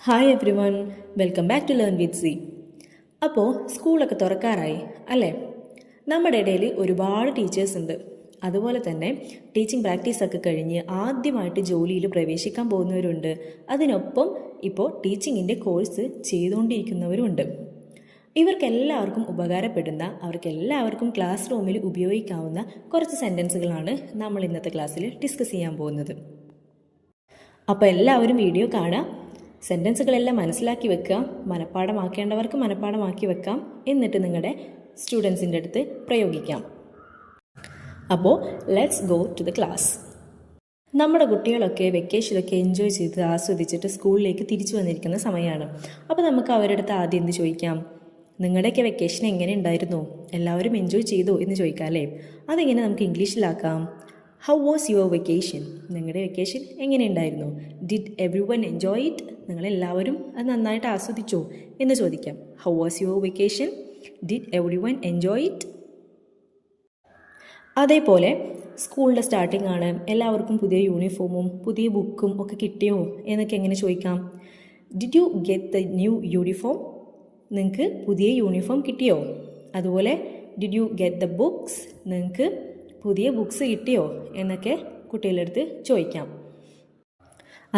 Hi everyone, welcome back to learn with C. അപ്പോൾ സ്കൂളൊക്കെ തുറക്കാറായി അല്ലേ? നമ്മുടെ ഇടയിൽ ഒരുപാട് ടീച്ചേഴ്സ് ഉണ്ട്. അതുപോലെ തന്നെ ടീച്ചിങ് പ്രാക്ടീസൊക്കെ കഴിഞ്ഞ് ആദ്യമായിട്ട് ജോലിയിൽ പ്രവേശിക്കാൻ പോകുന്നവരുണ്ട്. അതിനൊപ്പം ഇപ്പോൾ ടീച്ചിങ്ങിൻ്റെ കോഴ്സ് ചെയ്തുകൊണ്ടിരിക്കുന്നവരുണ്ട്. ഇവർക്കെല്ലാവർക്കും ഉപകാരപ്പെടുന്ന, അവർക്കെല്ലാവർക്കും ക്ലാസ് റൂമിൽ ഉപയോഗിക്കാവുന്ന കുറച്ച് സെൻറ്റൻസുകളാണ് നമ്മൾ ഇന്നത്തെ ക്ലാസ്സിൽ ഡിസ്കസ് ചെയ്യാൻ പോകുന്നത്. അപ്പോൾ എല്ലാവരും വീഡിയോ കാണാം. സെൻറ്റൻസുകളെല്ലാം മനസ്സിലാക്കി വെക്കുക. മനഃപ്പാഠമാക്കേണ്ടവർക്ക് മനഃപ്പാഠമാക്കി വെക്കാം. എന്നിട്ട് നിങ്ങളുടെ സ്റ്റുഡൻസിൻ്റെ അടുത്ത് പ്രയോഗിക്കാം. അപ്പോൾ let's go to the class. നമ്മുടെ കുട്ടികളൊക്കെ വെക്കേഷനൊക്കെ എൻജോയ് ചെയ്ത് ആസ്വദിച്ചിട്ട് സ്കൂളിലേക്ക് തിരിച്ചു വന്നിരിക്കുന്ന സമയമാണ്. അപ്പോൾ നമുക്ക് അവരുടെ അടുത്ത് ആദ്യം എന്ത് ചോദിക്കാം? നിങ്ങളുടെയൊക്കെ വെക്കേഷൻ എങ്ങനെ ഉണ്ടായിരുന്നു? എല്ലാവരും എൻജോയ് ചെയ്തോ എന്ന് ചോദിക്കാം അല്ലേ? അതെങ്ങനെ നമുക്ക് ഇംഗ്ലീഷിലാക്കാം? How was your vacation? നിങ്ങളുടെ വെക്കേഷൻ എങ്ങനെയുണ്ടായിരുന്നു? Did everyone enjoy it? നിങ്ങളെല്ലാവരും അത് നന്നായിട്ട് ആസ്വദിച്ചോ എന്ന് ചോദിക്കാം. How was your vacation? Did everyone enjoy it? അതേപോലെ സ്കൂളിൻ്റെ സ്റ്റാർട്ടിംഗ് ആണ്, എല്ലാവർക്കും പുതിയ യൂണിഫോമും പുതിയ ബുക്കും ഒക്കെ കിട്ടിയോ എന്നൊക്കെ എങ്ങനെ ചോദിക്കാം? Did you get the new uniform? നിങ്ങൾക്ക് പുതിയ യൂണിഫോം കിട്ടിയോ? അതുപോലെ did you get the books? നിങ്ങൾക്ക് പുതിയ ബുക്സ് കിട്ടിയോ എന്നൊക്കെ കുട്ടികളുടെ അടുത്ത് ചോദിക്കാം.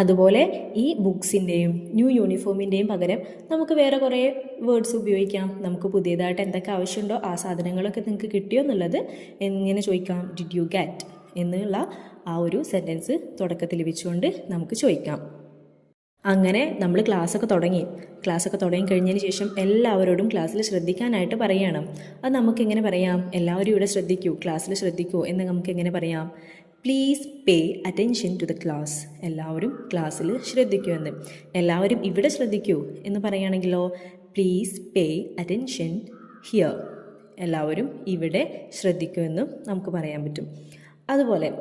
അതുപോലെ ഈ ബുക്സിൻ്റെയും ന്യൂ യൂണിഫോമിൻ്റെയും പകരം നമുക്ക് വേറെ കുറേ വേർഡ്സ് ഉപയോഗിക്കാം. നമുക്ക് പുതിയതായിട്ട് എന്തൊക്കെ ആവശ്യമുണ്ടോ ആ സാധനങ്ങളൊക്കെ നിങ്ങൾക്ക് കിട്ടിയോ എന്നുള്ളത് എങ്ങനെ ചോദിക്കാം? ഡിഡ് യു ഗെറ്റ് എന്നുള്ള ആ ഒരു സെൻറ്റൻസ് തുടക്കത്തിൽ വെച്ചുകൊണ്ട് നമുക്ക് ചോദിക്കാം. അങ്ങനെ നമ്മൾ ക്ലാസ്സൊക്കെ തുടങ്ങി കഴിഞ്ഞതിന് ശേഷം എല്ലാവരോടും ക്ലാസ്സിൽ ശ്രദ്ധിക്കാനായിട്ട് പറയണം. അത് നമുക്കെങ്ങനെ പറയാം? എല്ലാവരും ഇവിടെ ശ്രദ്ധിക്കൂ, ക്ലാസ്സിൽ ശ്രദ്ധിക്കൂ എന്ന് നമുക്കെങ്ങനെ പറയാം? Please pay attention to the class. എല്ലാവരും ക്ലാസ്സിൽ ശ്രദ്ധിക്കൂ എന്ന്. എല്ലാവരും ഇവിടെ ശ്രദ്ധിക്കൂ എന്ന് പറയുകയാണെങ്കിലോ? Please pay attention here. എല്ലാവരും ഇവിടെ ശ്രദ്ധിക്കൂ എന്നും നമുക്ക് പറയാൻ പറ്റും. അതുപോലെ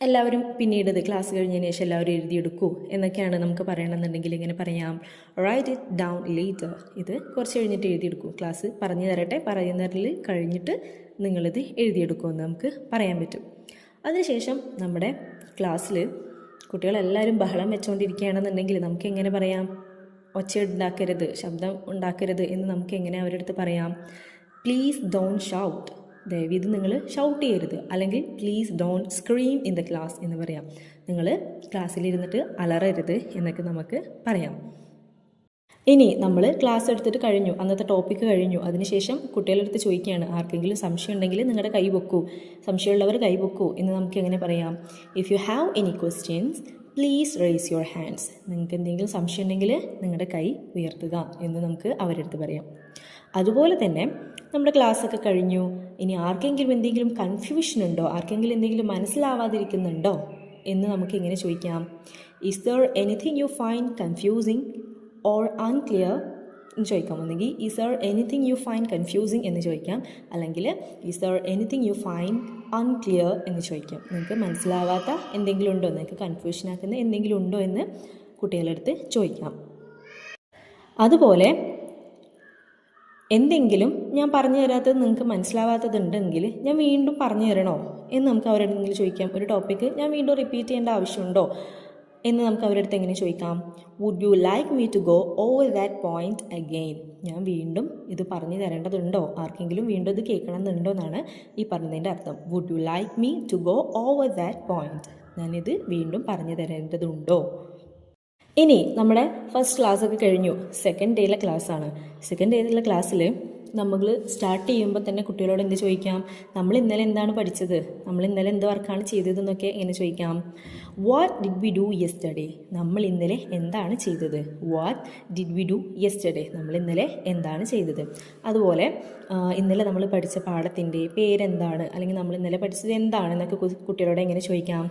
എല്ലാവരും പിന്നീട് ക്ലാസ് കഴിഞ്ഞതിന് ശേഷം എല്ലാവരും എഴുതിയെടുക്കൂ എന്നൊക്കെയാണ് നമുക്ക് പറയണമെന്നുണ്ടെങ്കിൽ ഇങ്ങനെ പറയാം: റൈറ്റ് ഇറ്റ് ഡൗൺ ലേറ്റർ. ഇത് കുറച്ച് കഴിഞ്ഞിട്ട് എഴുതിയെടുക്കൂ. ക്ലാസ് പറഞ്ഞു തരട്ടെ, പറയുന്നതിൽ കഴിഞ്ഞിട്ട് നിങ്ങളിത് എഴുതിയെടുക്കുമെന്ന് നമുക്ക് പറയാൻ പറ്റും. അതിനുശേഷം നമ്മുടെ ക്ലാസ്സിൽ കുട്ടികളെല്ലാവരും ബഹളം വെച്ചുകൊണ്ടിരിക്കുകയാണെന്നുണ്ടെങ്കിൽ നമുക്ക് എങ്ങനെ പറയാം? ഒച്ച ഉണ്ടാക്കരുത്, ശബ്ദം ഉണ്ടാക്കരുത് എന്ന് നമുക്ക് എങ്ങനെ അവരുടെ അടുത്ത് പറയാം? Please don't shout. ദയവീത് നിങ്ങൾ ഷൗട്ട് ചെയ്യരുത്. അല്ലെങ്കിൽ please don't scream in the class എന്ന് പറയാം. നിങ്ങൾ ക്ലാസ്സിലിരുന്നിട്ട് അലറരുത് എന്നൊക്കെ നമുക്ക് പറയാം. ഇനി നമ്മൾ ക്ലാസ് എടുത്തിട്ട് കഴിഞ്ഞു, അന്നത്തെ ടോപ്പിക്ക് കഴിഞ്ഞു. അതിനുശേഷം കുട്ടികളുടെ അടുത്ത് ചോദിക്കുകയാണ്, ആർക്കെങ്കിലും സംശയം ഉണ്ടെങ്കിൽ നിങ്ങളുടെ കൈ പൊക്കൂ, സംശയമുള്ളവർ കൈ പൊക്കൂ എന്ന് നമുക്ക് എങ്ങനെ പറയാം? If you have any questions please raise your hands. നിങ്ങൾക്ക് എന്തെങ്കിലും സംശയം ഉണ്ടെങ്കിൽ നിങ്ങളുടെ കൈ ഉയർത്തുക എന്ന് നമുക്ക് അവരുടെ അടുത്ത് പറയാം. അതുപോലെ തന്നെ നമ്മുടെ ക്ലാസ്സൊക്കെ കഴിഞ്ഞു. ഇനി ആർക്കെങ്കിലും എന്തെങ്കിലും കൺഫ്യൂഷൻ ഉണ്ടോ, ആർക്കെങ്കിലും എന്തെങ്കിലും മനസ്സിലാവാതിരിക്കുന്നുണ്ടോ എന്ന് നമുക്ക് ഇങ്ങനെ ചോദിക്കാം? Is there anything you find confusing or unclear എന്ന് ചോദിക്കാം. ഒന്നെങ്കിൽ is there anything you find confusing എന്ന് ചോദിക്കാം, അല്ലെങ്കിൽ is there anything you find unclear എന്ന് ചോദിക്കാം. നിങ്ങൾക്ക് മനസ്സിലാവാത്ത എന്തെങ്കിലും ഉണ്ടോ, നിങ്ങൾക്ക് കൺഫ്യൂഷൻ ആക്കുന്ന എന്തെങ്കിലും ഉണ്ടോ എന്ന് കുട്ടികളുടെ അടുത്ത് ചോദിക്കാം. അതുപോലെ എന്തെങ്കിലും ഞാൻ പറഞ്ഞു തരാത്തത് നിങ്ങൾക്ക് മനസ്സിലാവാത്തതുണ്ടെങ്കിൽ ഞാൻ വീണ്ടും പറഞ്ഞു തരണോ എന്ന് നമുക്ക് അവരുടെ അടുത്തെങ്കിലും ചോദിക്കാം. ഒരു ടോപ്പിക്ക് ഞാൻ വീണ്ടും റിപ്പീറ്റ് ചെയ്യേണ്ട ആവശ്യമുണ്ടോ എന്ന് നമുക്ക് അവരുടെ അടുത്ത് എങ്ങനെ ചോദിക്കാം? Would you like me to go over that point again. ഞാൻ വീണ്ടും ഇത് പറഞ്ഞു തരേണ്ടതുണ്ടോ, ആർക്കെങ്കിലും വീണ്ടും ഇത് കേൾക്കണം എന്നുണ്ടോ എന്നാണ് ഈ പറഞ്ഞതിൻ്റെ അർത്ഥം. Would you like me to go over that point. ഞാനിത് വീണ്ടും പറഞ്ഞു തരേണ്ടതുണ്ടോ? ഇനി നമ്മുടെ ഫസ്റ്റ് ക്ലാസ്സൊക്കെ കഴിഞ്ഞു, സെക്കൻഡ് ഡേയിലെ ക്ലാസ്സാണ്. സെക്കൻഡ് ഡേയിലുള്ള ക്ലാസ്സിൽ നമ്മൾ സ്റ്റാർട്ട് ചെയ്യുമ്പോൾ തന്നെ കുട്ടികളോട് എന്ത് ചോദിക്കാം? നമ്മൾ ഇന്നലെ എന്താണ് പഠിച്ചത്, നമ്മൾ ഇന്നലെ എന്ത് വർക്കാണ് ചെയ്തതെന്നൊക്കെ എങ്ങനെ ചോദിക്കാം? What did we do yesterday. നമ്മൾ ഇന്നലെ എന്താണ് ചെയ്തത്? What did we do yesterday. നമ്മൾ ഇന്നലെ എന്താണ് ചെയ്തത്. അതുപോലെ ഇന്നലെ നമ്മൾ പഠിച്ച പാഠത്തിൻ്റെ പേരെന്താണ്, അല്ലെങ്കിൽ നമ്മൾ ഇന്നലെ പഠിച്ചത് എന്താണെന്നൊക്കെ കുട്ടികളോട് എങ്ങനെ ചോദിക്കാം?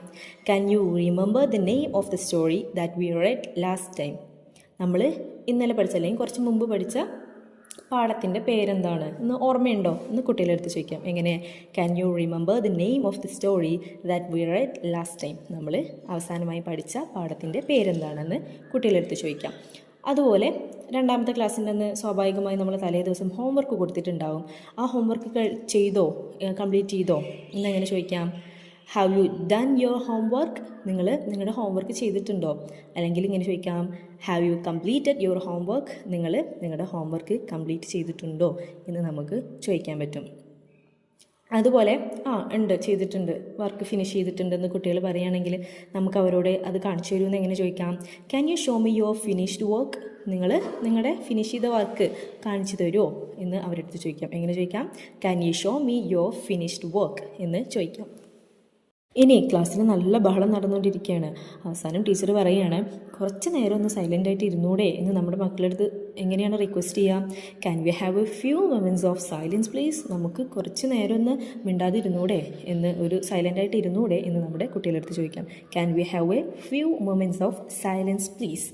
Can you remember the name of the story that we red last time. നമ്മൾ ഇന്നലെ പഠിച്ച അല്ലെങ്കിൽ കുറച്ച് മുമ്പ് പഠിച്ച പാഠത്തിൻ്റെ പേരെന്താണ് എന്ന് ഓർമ്മയുണ്ടോ എന്ന് കുട്ടികളുടെ അടുത്ത് ചോദിക്കാം. എങ്ങനെ? Can you remember the name of the story that we red last time. നമ്മൾ അവസാനമായി പഠിച്ച പാഠത്തിൻ്റെ പേരെന്താണെന്ന് കുട്ടികളുടെ അടുത്ത് ചോദിക്കാം. അതുപോലെ രണ്ടാമത്തെ ക്ലാസ്സിൻ്റെ അന്ന് സ്വാഭാവികമായി നമ്മൾ തലേ ദിവസം ഹോംവർക്ക് കൊടുത്തിട്ടുണ്ടാവും. ആ ഹോംവർക്ക് ചെയ്തോ, കംപ്ലീറ്റ് ചെയ്തോ എന്നെങ്ങനെ ചോദിക്കാം? Have you done your homework, നിങ്ങൾ നിങ്ങളുടെ ഹോംവർക്ക് ചെയ്തിട്ടുണ്ടോ? അല്ലെങ്കിൽ ഇങ്ങനെ ചോദിക്കാം, have you completed your homework, നിങ്ങൾ നിങ്ങളുടെ ഹോംവർക്ക് കംപ്ലീറ്റ് ചെയ്തിട്ടുണ്ടോ എന്ന് നമുക്ക് ചോദിക്കാൻ പറ്റും. അതുപോലെ ഉണ്ട്, ചെയ്തിട്ടുണ്ട്, വർക്ക് ഫിനിഷ് ചെയ്തിട്ടുണ്ടെന്ന് കുട്ടികൾ പറയുകയാണെങ്കിൽ നമുക്ക് അവരോട് അത് കാണിച്ചു തരുമെന്ന് എങ്ങനെ ചോദിക്കാം? Can U show me your finished work, നിങ്ങൾ നിങ്ങളുടെ ഫിനിഷ് ചെയ്ത വർക്ക് കാണിച്ചു തരുമോ എന്ന് അവരടുത്ത് ചോദിക്കാം. എങ്ങനെ ചോദിക്കാം? Can U show me your finished work എന്ന് ചോദിക്കാം. ഇനി ക്ലാസ്സിൽ നല്ല ബഹളം നടന്നുകൊണ്ടിരിക്കുകയാണ്. അവസാനം ടീച്ചർ പറയുകയാണ്, കുറച്ച് നേരം ഒന്ന് സൈലൻ്റ് ആയിട്ട് ഇരുന്നൂടെ എന്ന് നമ്മുടെ മക്കളടുത്ത് എങ്ങനെയാണ് റിക്വസ്റ്റ് ചെയ്യുക? Can we have A few moments of silence please, നമുക്ക് കുറച്ച് നേരം ഒന്ന് മിണ്ടാതെ ഇരുന്നൂടെ എന്ന്, ഒരു സൈലൻ്റ് ആയിട്ട് ഇരുന്നൂടെ എന്ന് നമ്മുടെ കുട്ടികളടുത്ത് ചോദിക്കാം. Can we have A few moments of silence please.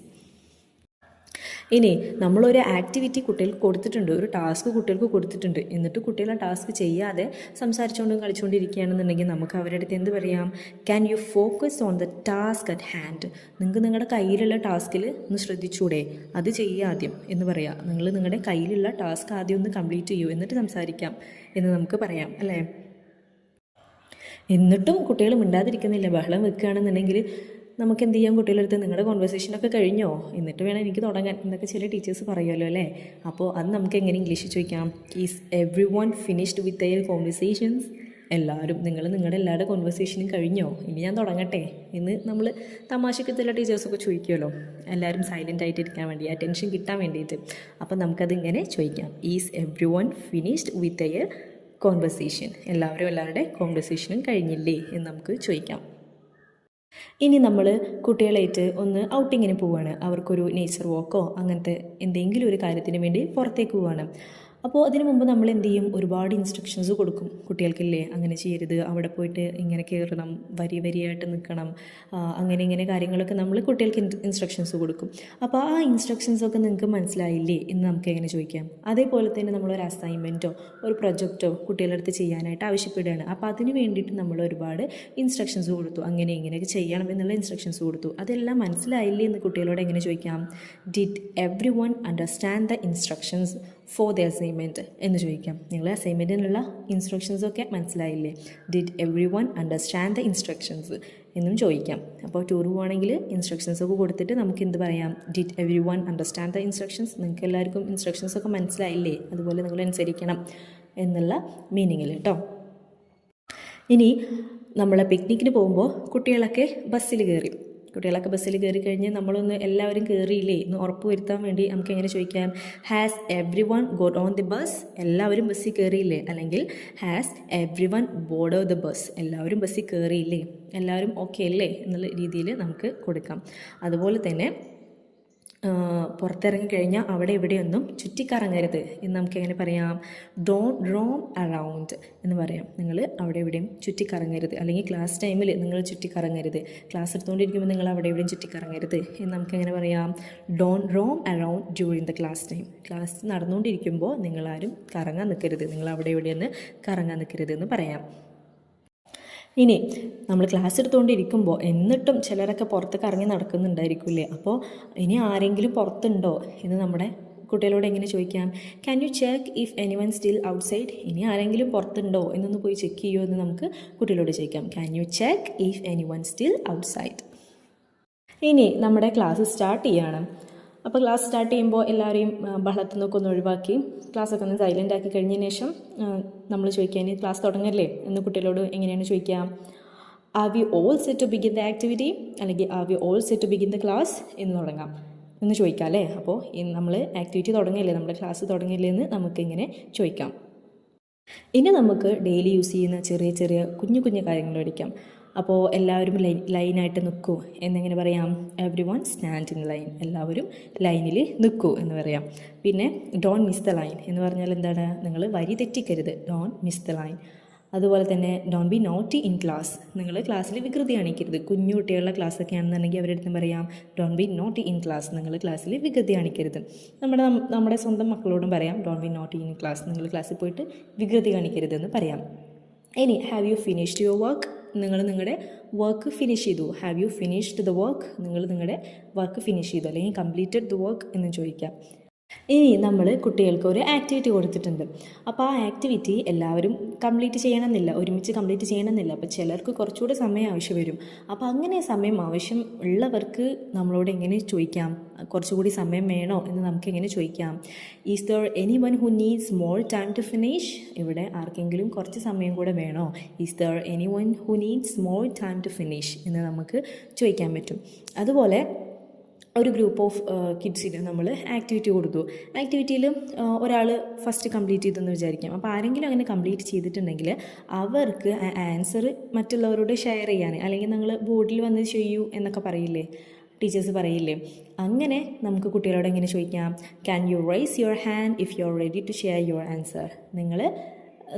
ഇനി നമ്മളൊരു ആക്ടിവിറ്റി കുട്ടികൾക്ക് കൊടുത്തിട്ടുണ്ട്, ഒരു ടാസ്ക് കുട്ടികൾക്ക് കൊടുത്തിട്ടുണ്ട്, എന്നിട്ട് കുട്ടികൾ ആ ടാസ്ക് ചെയ്യാതെ സംസാരിച്ചുകൊണ്ടും കളിച്ചുകൊണ്ടിരിക്കുകയാണെന്നുണ്ടെങ്കിൽ നമുക്ക് അവരുടെ അടുത്ത് എന്ത് പറയാം? Can you focus on the task at hand, നിങ്ങൾക്ക് നിങ്ങളുടെ കയ്യിലുള്ള ടാസ്കിൽ ഒന്ന് ശ്രദ്ധിച്ചൂടെ, അത് ചെയ്യുക ആദ്യം എന്ന് പറയാം. നിങ്ങൾ നിങ്ങളുടെ കയ്യിലുള്ള ടാസ്ക് ആദ്യം ഒന്ന് കംപ്ലീറ്റ് ചെയ്യൂ, എന്നിട്ട് സംസാരിക്കാം എന്ന് നമുക്ക് പറയാം, അല്ലേ? എന്നിട്ടും കുട്ടികൾ മിണ്ടാതിരിക്കുന്നില്ല, ബഹളം വെക്കുകയാണെന്നുണ്ടെങ്കിൽ നമുക്ക് എന്ത് ചെയ്യാം? കുട്ടികളടുത്ത് നിങ്ങളുടെ കോൺവെർസേഷനൊക്കെ കഴിഞ്ഞോ, എന്നിട്ട് വേണം എനിക്ക് തുടങ്ങാൻ എന്നൊക്കെ ചില ടീച്ചേഴ്സ് പറയുമല്ലോ, അല്ലേ? അപ്പോൾ അത് നമുക്ക് എങ്ങനെ ഇംഗ്ലീഷിൽ ചോദിക്കാം? Is every one finished with their conversations, എല്ലാവരും നിങ്ങളുടെ എല്ലാവരുടെ കോൺവെർസേഷനും കഴിഞ്ഞോ, ഇനി ഞാൻ തുടങ്ങട്ടെ എന്ന് നമ്മൾ തമാശക്ക് ചില ടീച്ചേഴ്സൊക്കെ ചോദിക്കുമല്ലോ, എല്ലാവരും സൈലൻ്റ് ആയിട്ട് ഇരിക്കാൻ വേണ്ടി, അറ്റൻഷൻ കിട്ടാൻ വേണ്ടിയിട്ട്. അപ്പോൾ നമുക്കത് ഇങ്ങനെ ചോദിക്കാം, is every one finished with their conversation, എല്ലാവരും എല്ലാവരുടെ കോൺവെർസേഷനും കഴിഞ്ഞില്ലേ എന്ന് നമുക്ക് ചോദിക്കാം. ഇനി നമ്മൾ കുട്ടികളായിട്ട് ഒന്ന് ഔട്ടിങ്ങിന് പോവുകയാണ്, അവർക്കൊരു നേച്ചർ വാക്കോ അങ്ങനത്തെ എന്തെങ്കിലും ഒരു കാര്യത്തിന് വേണ്ടി പുറത്തേക്ക് പോവുകയാണ്. അപ്പോൾ അതിന് മുമ്പ് നമ്മൾ എന്ത് ചെയ്യും? ഒരുപാട് ഇൻസ്ട്രക്ഷൻസ് കൊടുക്കും കുട്ടികൾക്കില്ലേ, അങ്ങനെ ചെയ്യരുത്, അവിടെ പോയിട്ട് ഇങ്ങനെ കയറണം, വരിയായിട്ട് നിൽക്കണം, അങ്ങനെ ഇങ്ങനെ കാര്യങ്ങളൊക്കെ നമ്മൾ കുട്ടികൾക്ക് ഇൻസ്ട്രക്ഷൻസ് കൊടുക്കും. അപ്പോൾ ആ ഇൻസ്ട്രക്ഷൻസൊക്കെ നിങ്ങൾക്ക് മനസ്സിലായില്ലേ എന്ന് നമുക്ക് എങ്ങനെ ചോദിക്കാം? അതേപോലെ തന്നെ നമ്മളൊരു അസൈൻമെൻറ്റോ ഒരു പ്രൊജക്റ്റോ കുട്ടികളുടെ അടുത്ത് ചെയ്യാനായിട്ട് ആവശ്യപ്പെടുകയാണ്. അപ്പോൾ അതിന് വേണ്ടിയിട്ട് നമ്മൾ ഒരുപാട് ഇൻസ്ട്രക്ഷൻസ് കൊടുത്തു, അങ്ങനെ ഇങ്ങനെയൊക്കെ ചെയ്യണം എന്നുള്ള ഇൻസ്ട്രക്ഷൻസ് കൊടുത്തു. അതെല്ലാം മനസ്സിലായില്ലേ എന്ന് കുട്ടികളോട് എങ്ങനെ ചോദിക്കാം? Did every one understand the instructions for the assignment എന്ന് ചോദിക്കാം. നിങ്ങൾ അസൈൻമെൻറ്റിനുള്ള ഇൻസ്ട്രക്ഷൻസൊക്കെ മനസ്സിലായില്ലേ? Did every one understand the instructions എന്നും ചോദിക്കാം. അപ്പോൾ ടൂർ പോവുകയാണെങ്കിൽ ഇൻസ്ട്രക്ഷൻസൊക്കെ കൊടുത്തിട്ട് നമുക്ക് എന്ത് പറയാം? Did every one understand the instructions, നിങ്ങൾക്ക് എല്ലാവർക്കും ഇൻസ്ട്രക്ഷൻസൊക്കെ മനസ്സിലായില്ലേ, അതുപോലെ നിങ്ങൾ അനുസരിക്കണം എന്നുള്ള മീനിങ്ങിൽ കേട്ടോ. ഇനി നമ്മളെ പിക്നിക്കിന് പോകുമ്പോൾ കുട്ടികളൊക്കെ ബസ്സിൽ കയറി കഴിഞ്ഞ് നമ്മളൊന്ന് എല്ലാവരും കയറിയില്ലേ എന്ന് ഉറപ്പ് വരുത്താൻ വേണ്ടി നമുക്ക് എങ്ങനെ ചോദിക്കാം? Has every one got on the bus, എല്ലാവരും ബസ്സിൽ കയറിയില്ലേ? അല്ലെങ്കിൽ has every one board of the bus, എല്ലാവരും ബസ്സിൽ കയറിയില്ലേ, എല്ലാവരും ഓക്കെ അല്ലേ എന്നുള്ള രീതിയിൽ നമുക്ക് കൊടുക്കാം. അതുപോലെ തന്നെ പുറത്തിറങ്ങിക്കഴിഞ്ഞാൽ അവിടെ ഇവിടെയൊന്നും ചുറ്റിക്കറങ്ങരുത് എന്ന് നമുക്ക് എങ്ങനെ പറയാം? ഡോണ്ട് റോം അറൗണ്ട് എന്ന് പറയാം. നിങ്ങൾ അവിടെ എവിടെയും ചുറ്റിക്കറങ്ങരുത്, അല്ലെങ്കിൽ ക്ലാസ് ടൈമിൽ നിങ്ങൾ ചുറ്റിക്കറങ്ങരുത്, ക്ലാസ് എടുത്തുകൊണ്ടിരിക്കുമ്പോൾ നിങ്ങൾ അവിടെ എവിടെയും ചുറ്റിക്കറങ്ങരുത് എന്ന് നമുക്ക് എങ്ങനെ പറയാം? Don't roam around during the class time, class നടന്നുകൊണ്ടിരിക്കുമ്പോൾ നിങ്ങളാരും കറങ്ങാൻ നിൽക്കരുത്, നിങ്ങൾ അവിടെ എവിടെയൊന്ന് കറങ്ങാൻ നിൽക്കരുത് എന്ന് പറയാം. ഇനി നമ്മൾ ക്ലാസ് എടുത്തുകൊണ്ടിരിക്കുമ്പോൾ എന്നിട്ടും ചിലരൊക്കെ പുറത്തേക്ക് ഇറങ്ങി നടക്കുന്നുണ്ടായിരിക്കില്ലേ, അപ്പോൾ ഇനി ആരെങ്കിലും പുറത്തുണ്ടോ എന്ന് നമ്മുടെ കുട്ടികളോട് എങ്ങനെ ചോദിക്കാം? Can U check if any one still outside, ഇനി ആരെങ്കിലും പുറത്തുണ്ടോ എന്നൊന്ന് പോയി ചെക്ക് ചെയ്യുമോ എന്ന് നമുക്ക് കുട്ടികളോട് ചോദിക്കാം. Can U check if any one still outside. ഇനി നമ്മുടെ ക്ലാസ് സ്റ്റാർട്ട് ചെയ്യണം. അപ്പോൾ ക്ലാസ് സ്റ്റാർട്ട് ചെയ്യുമ്പോൾ എല്ലാവരെയും ബഹളത്തിൽ നിന്നൊക്കെ ഒന്ന് ഒഴിവാക്കി ക്ലാസ്സൊക്കെ ഒന്ന് സൈലൻ്റ് ആക്കി കഴിഞ്ഞതിന് ശേഷം നമ്മൾ ചോദിക്കാൻ ക്ലാസ് തുടങ്ങല്ലേ എന്ന് കുട്ടികളോട് എങ്ങനെയാണ് ചോദിക്കാം? Are we all set to begin the activity, അല്ലെങ്കിൽ are we all set to begin the class എന്ന് തുടങ്ങാം എന്ന് ചോദിക്കാം അല്ലേ. അപ്പോൾ നമ്മൾ ആക്ടിവിറ്റി തുടങ്ങില്ലേ, നമ്മുടെ ക്ലാസ് തുടങ്ങില്ലേ എന്ന് നമുക്കിങ്ങനെ ചോദിക്കാം. ഇനി നമുക്ക് ഡെയിലി യൂസ് ചെയ്യുന്ന ചെറിയ ചെറിയ കുഞ്ഞു കുഞ്ഞു കാര്യങ്ങൾ പഠിക്കാം. അപ്പോൾ എല്ലാവരും ലൈനായിട്ട് നിൽക്കൂ എന്നെങ്ങനെ പറയാം? Every one stand in line, എല്ലാവരും ലൈനിൽ നിൽക്കൂ എന്ന് പറയാം. പിന്നെ ഡോൺ മിസ് ദ ലൈൻ എന്ന് പറഞ്ഞാൽ എന്താണ്? നിങ്ങൾ വരി തെറ്റിക്കരുത്, ഡോൺ മിസ് ദ ലൈൻ. അതുപോലെ തന്നെ Don B naughty in class, നിങ്ങൾ ക്ലാസ്സിൽ വികൃതി കാണിക്കരുത്. കുഞ്ഞു കുട്ടികളുടെ ക്ലാസ്സൊക്കെ ആണെന്നുണ്ടെങ്കിൽ അവരുടെ അടുത്ത് പറയാം Don B naughty in class, നിങ്ങൾ ക്ലാസ്സിൽ വികൃതി കാണിക്കരുത്. നമ്മുടെ സ്വന്തം മക്കളോടും പറയാം Don B naughty in class, നിങ്ങൾ ക്ലാസ്സിൽ പോയിട്ട് വികൃതി കാണിക്കരുതെന്ന് പറയാം. ഇനി have you finished your work, നിങ്ങൾ നിങ്ങളുടെ വർക്ക് ഫിനിഷ് ചെയ്തു. Have you finished the work, നിങ്ങൾ നിങ്ങളുടെ വർക്ക് ഫിനിഷ് ചെയ്തു അല്ലെങ്കിൽ കംപ്ലീറ്റഡ് ദ വർക്ക് എന്ന് ചോദിക്കാം. ഇനി നമ്മൾ കുട്ടികൾക്ക് ഒരു ആക്ടിവിറ്റി കൊടുത്തിട്ടുണ്ട്. അപ്പോൾ ആ ആക്ടിവിറ്റി എല്ലാവരും കംപ്ലീറ്റ് ചെയ്യണമെന്നില്ല, ഒരുമിച്ച് കംപ്ലീറ്റ് ചെയ്യണമെന്നില്ല. അപ്പോൾ ചിലർക്ക് കുറച്ചുകൂടി സമയം ആവശ്യം വരും. അപ്പോൾ അങ്ങനെ സമയം ആവശ്യം ഉള്ളവർക്ക് നമ്മളോട് എങ്ങനെ ചോദിക്കാം, കുറച്ചുകൂടി സമയം വേണോ എന്ന് നമുക്ക് എങ്ങനെ ചോദിക്കാം? Is there anyone who needs more time to finish? ഇവിടെ ആർക്കെങ്കിലും കുറച്ച് സമയം കൂടെ വേണോ? Is there anyone who needs more time to finish എന്ന് നമുക്ക് ചോദിക്കാൻ പറ്റും. അതുപോലെ ഒരു ഗ്രൂപ്പ് ഓഫ് കിഡ്സിന് നമ്മൾ ആക്ടിവിറ്റി കൊടുത്തു. ആക്ടിവിറ്റിയിൽ ഒരാൾ ഫസ്റ്റ് കംപ്ലീറ്റ് ചെയ്തെന്ന് വിചാരിക്കാം. അപ്പോൾ ആരെങ്കിലും അങ്ങനെ കംപ്ലീറ്റ് ചെയ്തിട്ടുണ്ടെങ്കിൽ അവർക്ക് ആൻസർ മറ്റുള്ളവരോട് ഷെയർ ചെയ്യാൻ, അല്ലെങ്കിൽ നിങ്ങൾ ബോർഡിൽ വന്ന് ചെയ്യൂ എന്നൊക്കെ പറയില്ലേ, ടീച്ചേഴ്സ് പറയില്ലേ, അങ്ങനെ നമുക്ക് കുട്ടികളോട് എങ്ങനെ ചോദിക്കാം? Can you raise your hand if you are ready to share your answer?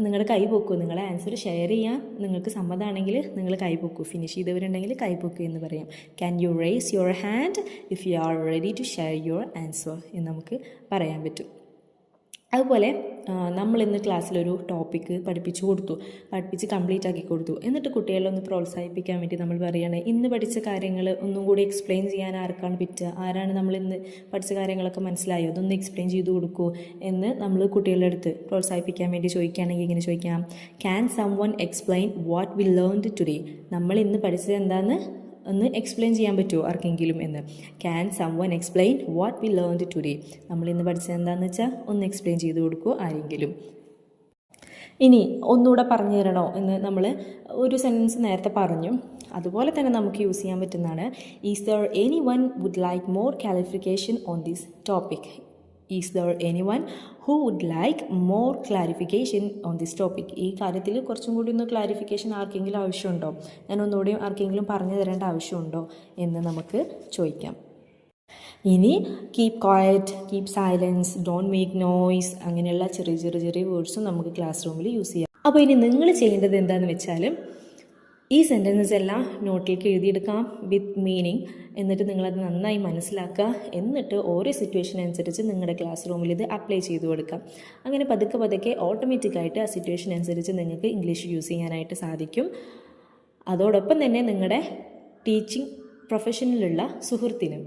നിങ്ങളുടെ കൈ പൊക്കൂ, നിങ്ങളെ ആൻസർ ഷെയർ ചെയ്യാൻ നിങ്ങൾക്ക് സമ്മതമാണെങ്കിൽ നിങ്ങൾ കൈ പൊക്കൂ, ഫിനിഷ് ചെയ്തവരുണ്ടെങ്കിൽ കൈ പൊക്കൂ എന്ന് പറയാം. Can you raise your hand if you are ready to share your answer എന്ന് നമുക്ക് പറയാൻ പറ്റും. അതുപോലെ നമ്മളിന്ന് ക്ലാസ്സിലൊരു ടോപ്പിക്ക് പഠിപ്പിച്ച് കംപ്ലീറ്റ് ആക്കി കൊടുത്തു. എന്നിട്ട് കുട്ടികളെ ഒന്ന് പ്രോത്സാഹിപ്പിക്കാൻ വേണ്ടി നമ്മൾ പറയുകയാണ്, ഇന്ന് പഠിച്ച കാര്യങ്ങൾ ഒന്നും കൂടി എക്സ്പ്ലെയിൻ ചെയ്യാൻ ആർക്കാണ് പറ്റുക, ആരാണ് നമ്മൾ ഇന്ന് പഠിച്ച കാര്യങ്ങളൊക്കെ മനസ്സിലായോ, അതൊന്ന് എക്സ്പ്ലെയിൻ ചെയ്ത് കൊടുക്കൂ എന്ന് നമ്മൾ കുട്ടികളുടെ അടുത്ത് പ്രോത്സാഹിപ്പിക്കാൻ വേണ്ടി ചോദിക്കുകയാണെങ്കിൽ ഇങ്ങനെ ചോദിക്കാം: can someone explain what we learned today? നമ്മൾ ഇന്ന് പഠിച്ചത് എന്താണെന്ന് ഒന്ന് എക്സ്പ്ലെയിൻ ചെയ്യാൻ പറ്റുമോ ആർക്കെങ്കിലും എന്ന്. Can someone explain what we learned today? നമ്മൾ ഇന്ന് പഠിച്ചത് എന്താണെന്ന് വെച്ചാൽ ഒന്ന് എക്സ്പ്ലെയിൻ ചെയ്ത് കൊടുക്കുമോ ആരെങ്കിലും. ഇനി ഒന്നുകൂടെ പറഞ്ഞു തരണോ എന്ന് നമ്മൾ ഒരു സെൻറ്റൻസ് നേരത്തെ പറഞ്ഞു, അതുപോലെ തന്നെ നമുക്ക് യൂസ് ചെയ്യാൻ പറ്റുന്നതാണ്. Is there anyone would like more clarification on this topic? Is there anyone who would like more clarification on this topic? ഈ കാര്യത്തിൽ കുറച്ചും കൂടി ഒന്ന് ക്ലാരിഫിക്കേഷൻ ആർക്കെങ്കിലും ആവശ്യമുണ്ടോ, ഞാൻ ഒന്നുകൂടി ആർക്കെങ്കിലും പറഞ്ഞു തരേണ്ട ആവശ്യമുണ്ടോ എന്ന് നമുക്ക് ചോദിക്കാം. ഇനി keep quiet, keep silence, don't make noise, അങ്ങനെയുള്ള ചെറിയ വേർഡ്സും നമുക്ക് ക്ലാസ് റൂമിൽ യൂസ് ചെയ്യാം. അപ്പോൾ ഇനി നിങ്ങൾ ചെയ്യേണ്ടത് എന്താണെന്ന് വെച്ചാൽ ഈ സെൻറ്റൻസസ് എല്ലാം നോട്ടിലേക്ക് എഴുതിയെടുക്കാം വിത്ത് മീനിങ്. എന്നിട്ട് നിങ്ങളത് നന്നായി മനസ്സിലാക്കുക. എന്നിട്ട് ഓരോ സിറ്റുവേഷൻ അനുസരിച്ച് നിങ്ങളുടെ ക്ലാസ് റൂമിൽ ഇത് അപ്ലൈ ചെയ്ത് കൊടുക്കാം. അങ്ങനെ പതുക്കെ ഓട്ടോമാറ്റിക്കായിട്ട് ആ സിറ്റുവേഷൻ അനുസരിച്ച് നിങ്ങൾക്ക് ഇംഗ്ലീഷ് യൂസ് ചെയ്യാനായിട്ട് സാധിക്കും. അതോടൊപ്പം തന്നെ നിങ്ങളുടെ ടീച്ചിങ് പ്രൊഫഷനിലുള്ള സുഹൃത്തിനും,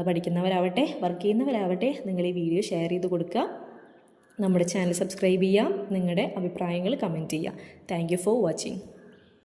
പഠിക്കുന്നവരാവട്ടെ വർക്ക് ചെയ്യുന്നവരാവട്ടെ, നിങ്ങൾ ഈ വീഡിയോ ഷെയർ ചെയ്ത് കൊടുക്കുക. നമ്മുടെ ചാനൽ സബ്സ്ക്രൈബ് ചെയ്യാം. നിങ്ങളുടെ അഭിപ്രായങ്ങൾ കമൻറ്റ് ചെയ്യുക. Thank you for watching.